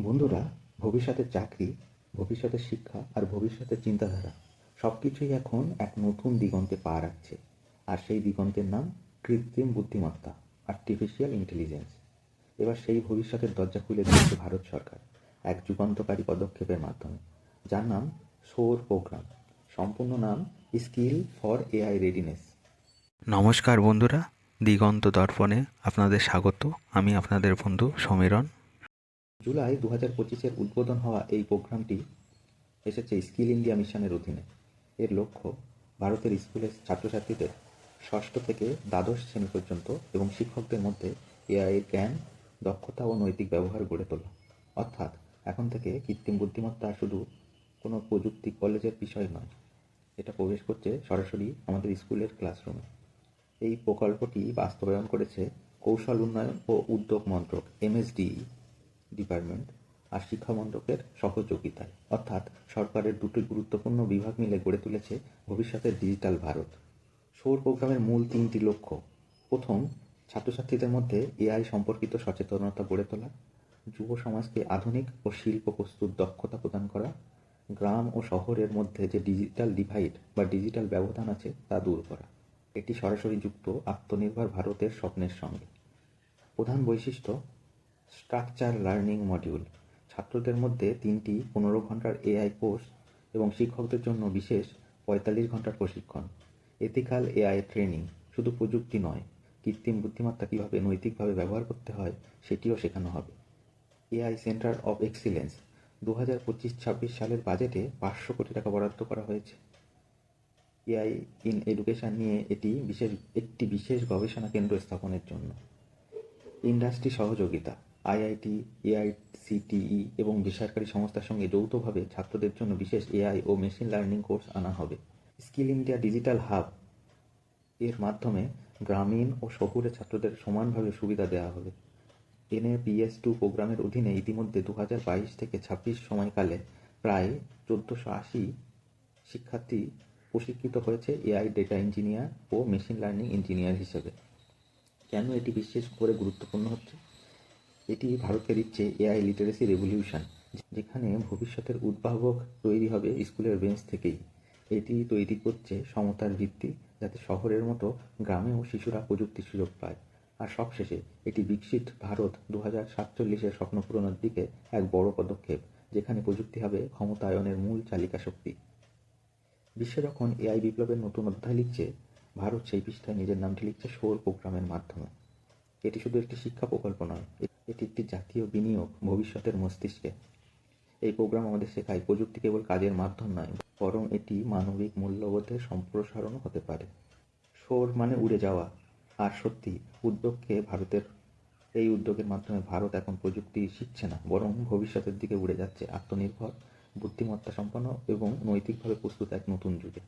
বন্ধুরা, ভবিষ্যতের চাকরি, ভবিষ্যতের শিক্ষা আর ভবিষ্যতের চিন্তাধারা সব কিছুই এখন এক নতুন দিগন্তে পা রাখছে। আর সেই দিগন্তের নাম কৃত্রিম বুদ্ধিমত্তা, আর্টিফিশিয়াল ইন্টেলিজেন্স। এবার সেই ভবিষ্যতের দরজা খুলে দিয়েছে ভারত সরকার এক যুগান্তকারী পদক্ষেপের মাধ্যমে, যার নাম সোর প্রোগ্রাম। সম্পূর্ণ নাম স্কিল ফর এআই রেডিনেস। নমস্কার বন্ধুরা, দিগন্ত দর্পণে আপনাদের স্বাগত। আমি আপনাদের বন্ধু সমীরণ। জুলাই 2025-এর উদ্বোধন হওয়া এই প্রোগ্রামটি এসেছে স্কিল ইন্ডিয়া মিশনের অধীনে। এর লক্ষ্য ভারতের স্কুলের ছাত্রছাত্রীদের ষষ্ঠ থেকে দ্বাদশ শ্রেণী পর্যন্ত এবং শিক্ষকদের মধ্যে এআইয়ের জ্ঞান, দক্ষতা ও নৈতিক ব্যবহার গড়ে তোলা। অর্থাৎ এখন থেকে কৃত্রিম বুদ্ধিমত্তা শুধু কোনো প্রযুক্তি কলেজের বিষয় নয়, এটা প্রবেশ করছে সরাসরি আমাদের স্কুলের ক্লাসরুমে। এই প্রকল্পটি বাস্তবায়ন করেছে কৌশল উন্নয়ন ও উদ্যোগ মন্ত্রক এমএসডিই ডিপার্টমেন্ট আর শিক্ষা মন্ত্রকের সহযোগিতায়। অর্থাৎ সরকারের দুটি গুরুত্বপূর্ণ বিভাগ মিলে গড়ে তুলেছে ভবিষ্যতের ডিজিটাল ভারত। সৌর প্রোগ্রামের মূল তিনটি লক্ষ্য: প্রথম, ছাত্রছাত্রীদের মধ্যে এআই সম্পর্কিত সচেতনতা গড়ে তোলা; যুব সমাজকে আধুনিক ও শিল্প প্রস্তুত দক্ষতা প্রদান করা; গ্রাম ও শহরের মধ্যে যে ডিজিটাল ডিভাইড বা ডিজিটাল ব্যবধান আছে তা দূর করা। এটি সরাসরি যুক্ত আত্মনির্ভর ভারতের স্বপ্নের সঙ্গে। প্রধান বৈশিষ্ট্য: স্ট্রাকচার লার্নিং মডিউল, ছাত্রদের মধ্যে 3টি 15 ঘন্টার এআই কোর্স এবং শিক্ষকদের জন্য বিশেষ 45 ঘন্টার প্রশিক্ষণ। এথিক্যাল এআই ট্রেনিং, শুধু প্রযুক্তি নয়, কৃত্রিম বুদ্ধিমত্তা কীভাবে নৈতিকভাবে ব্যবহার করতে হয় সেটিও শেখানো হবে। এআই সেন্টার অফ এক্সিলেন্স, 2025-26 সালের বাজেটে 500 কোটি টাকা বরাদ্দ করা হয়েছে এআই ইন এডুকেশন নিয়ে একটি বিশেষ গবেষণা কেন্দ্র স্থাপনের জন্য। ইন্ডাস্ট্রি সহযোগিতা, আইআইটি, এআইসিটিই এবং বেসরকারি সংস্থার সঙ্গে যৌথভাবে ছাত্রদের জন্য বিশেষ এআই ও মেশিন লার্নিং কোর্স আনা হবে। স্কিল ইন্ডিয়া ডিজিটাল হাব, এর মাধ্যমে গ্রামীণ ও শহুরে ছাত্রদের সমানভাবে সুবিধা দেওয়া হবে। এনএপিএস2 প্রোগ্রামের অধীনে ইতিমধ্যে 2022 থেকে 26 সময়কালে প্রায় 1480 শিক্ষার্থী প্রশিক্ষিত হয়েছে এআই ডেটা ইঞ্জিনিয়ার ও মেশিন লার্নিং ইঞ্জিনিয়ার হিসেবে। কেন এটি বিশেষ করে গুরুত্বপূর্ণ হচ্ছে? এটি ভারতকে দিচ্ছে এআই লিটারেসি রেভলিউশন, যেখানে ভবিষ্যতের উদ্ভাবক তৈরি হবে স্কুলের বেঞ্চ থেকেই। এটি তৈরি করছে সমতার ভিত্তি, যাতে শহরের মতো গ্রামেও শিশুরা প্রযুক্তির সুযোগ পায়। আর সবশেষে এটি বিকশিত ভারত 2047-এর স্বপ্ন পূরণের দিকে এক বড় পদক্ষেপ, যেখানে প্রযুক্তি হবে ক্ষমতায়নের মূল চালিকা শক্তি। বিশ্ব যখন এআই বিপ্লবের নতুন অধ্যায় লিখছে, ভারত সেই পৃষ্ঠায় নিজের নামটি লিখছে সৌর প্রোগ্রামের মাধ্যমে। এটি শুধু একটি শিক্ষা প্রকল্প নয়, এটি একটি জাতীয় বিনিয়োগ ভবিষ্যতের মস্তিষ্কে। এই প্রোগ্রাম আমাদের শেখায় প্রযুক্তি কেবল কাজের মাধ্যম নয়, বরং এটি মানবিক মূল্যবোধের সম্প্রসারণও হতে পারে। সৌর মানে উড়ে যাওয়া। আর সত্যি, এই উদ্যোগের মাধ্যমে ভারত এখন প্রযুক্তি শিখছে না, বরং ভবিষ্যতের দিকে উড়ে যাচ্ছে, আত্মনির্ভর, বুদ্ধিমত্তা সম্পন্ন এবং নৈতিকভাবে প্রস্তুত এক নতুন যুগে।